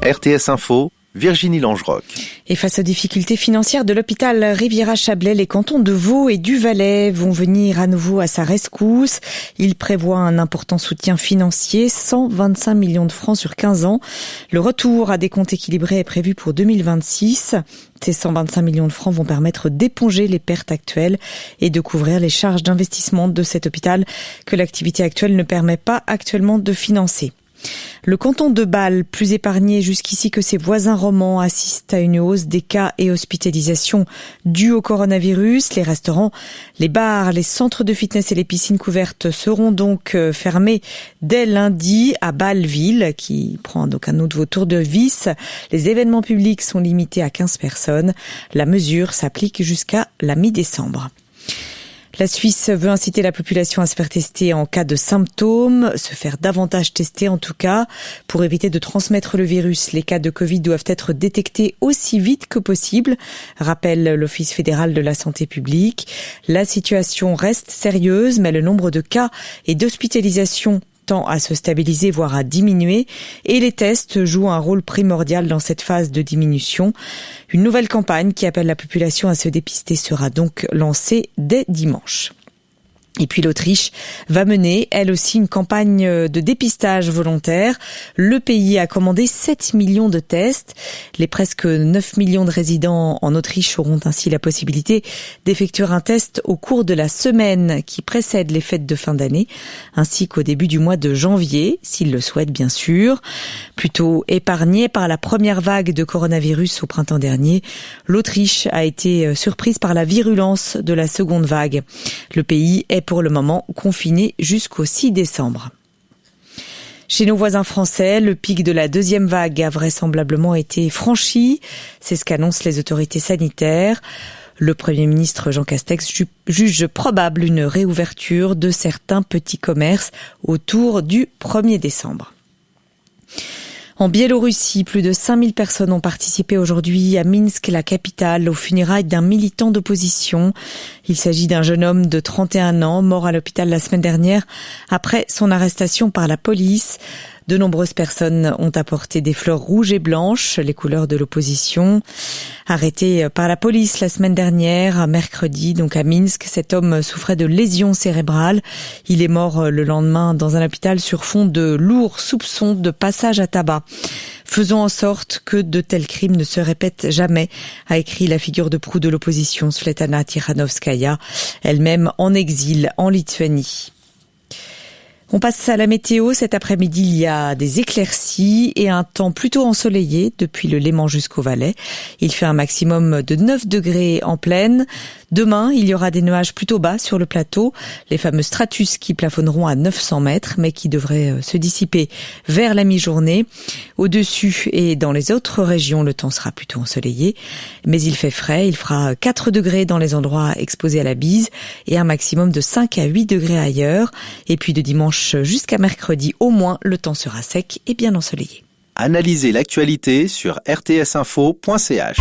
RTS Info, Virginie Langeroc. Et face aux difficultés financières de l'hôpital Riviera-Chablais, les cantons de Vaud et du Valais vont venir à nouveau à sa rescousse. Ils prévoient un important soutien financier, 125 millions de francs sur 15 ans. Le retour à des comptes équilibrés est prévu pour 2026. Ces 125 millions de francs vont permettre d'éponger les pertes actuelles et de couvrir les charges d'investissement de cet hôpital que l'activité actuelle ne permet pas actuellement de financer. Le canton de Bâle, plus épargné jusqu'ici que ses voisins romans, assiste à une hausse des cas et hospitalisations dues au coronavirus. Les restaurants, les bars, les centres de fitness et les piscines couvertes seront donc fermés dès lundi à Bâle-Ville, qui prend donc un nouveau tour de vis. Les événements publics sont limités à 15 personnes. La mesure s'applique jusqu'à la mi-décembre. La Suisse veut inciter la population à se faire tester en cas de symptômes, se faire davantage tester en tout cas. Pour éviter de transmettre le virus, les cas de Covid doivent être détectés aussi vite que possible, rappelle l'Office fédéral de la santé publique. La situation reste sérieuse, mais le nombre de cas et d'hospitalisations tend à se stabiliser, voire à diminuer, et les tests jouent un rôle primordial dans cette phase de diminution. Une nouvelle campagne qui appelle la population à se dépister sera donc lancée dès dimanche. Et puis l'Autriche va mener, elle aussi, une campagne de dépistage volontaire. Le pays a commandé 7 millions de tests. Les presque 9 millions de résidents en Autriche auront ainsi la possibilité d'effectuer un test au cours de la semaine qui précède les fêtes de fin d'année, ainsi qu'au début du mois de janvier, s'ils le souhaitent bien sûr. Plutôt épargnée par la première vague de coronavirus au printemps dernier, l'Autriche a été surprise par la virulence de la seconde vague. Le pays est pour le moment confiné jusqu'au 6 décembre. Chez nos voisins français, le pic de la deuxième vague a vraisemblablement été franchi. C'est ce qu'annoncent les autorités sanitaires. Le Premier ministre Jean Castex juge probable une réouverture de certains petits commerces autour du 1er décembre. En Biélorussie, plus de 5000 personnes ont participé aujourd'hui à Minsk, la capitale, aux funérailles d'un militant d'opposition. Il s'agit d'un jeune homme de 31 ans, mort à l'hôpital la semaine dernière après son arrestation par la police. De nombreuses personnes ont apporté des fleurs rouges et blanches, les couleurs de l'opposition. Arrêté par la police la semaine dernière, mercredi, donc à Minsk, cet homme souffrait de lésions cérébrales. Il est mort le lendemain dans un hôpital sur fond de lourds soupçons de passage à tabac. Faisons en sorte que de tels crimes ne se répètent jamais, a écrit la figure de proue de l'opposition, Svetlana Tikhanovskaya, elle-même en exil en Lituanie. On passe à la météo. Cet après-midi, il y a des éclaircies et un temps plutôt ensoleillé depuis le Léman jusqu'au Valais. Il fait un maximum de 9 degrés en plaine. Demain, il y aura des nuages plutôt bas sur le plateau, les fameux stratus qui plafonneront à 900 mètres, mais qui devraient se dissiper vers la mi-journée. Au-dessus et dans les autres régions, le temps sera plutôt ensoleillé, mais il fait frais. Il fera 4 degrés dans les endroits exposés à la bise et un maximum de 5 à 8 degrés ailleurs. Et puis de dimanche jusqu'à mercredi, au moins, le temps sera sec et bien ensoleillé. Analysez l'actualité sur rtsinfo.ch.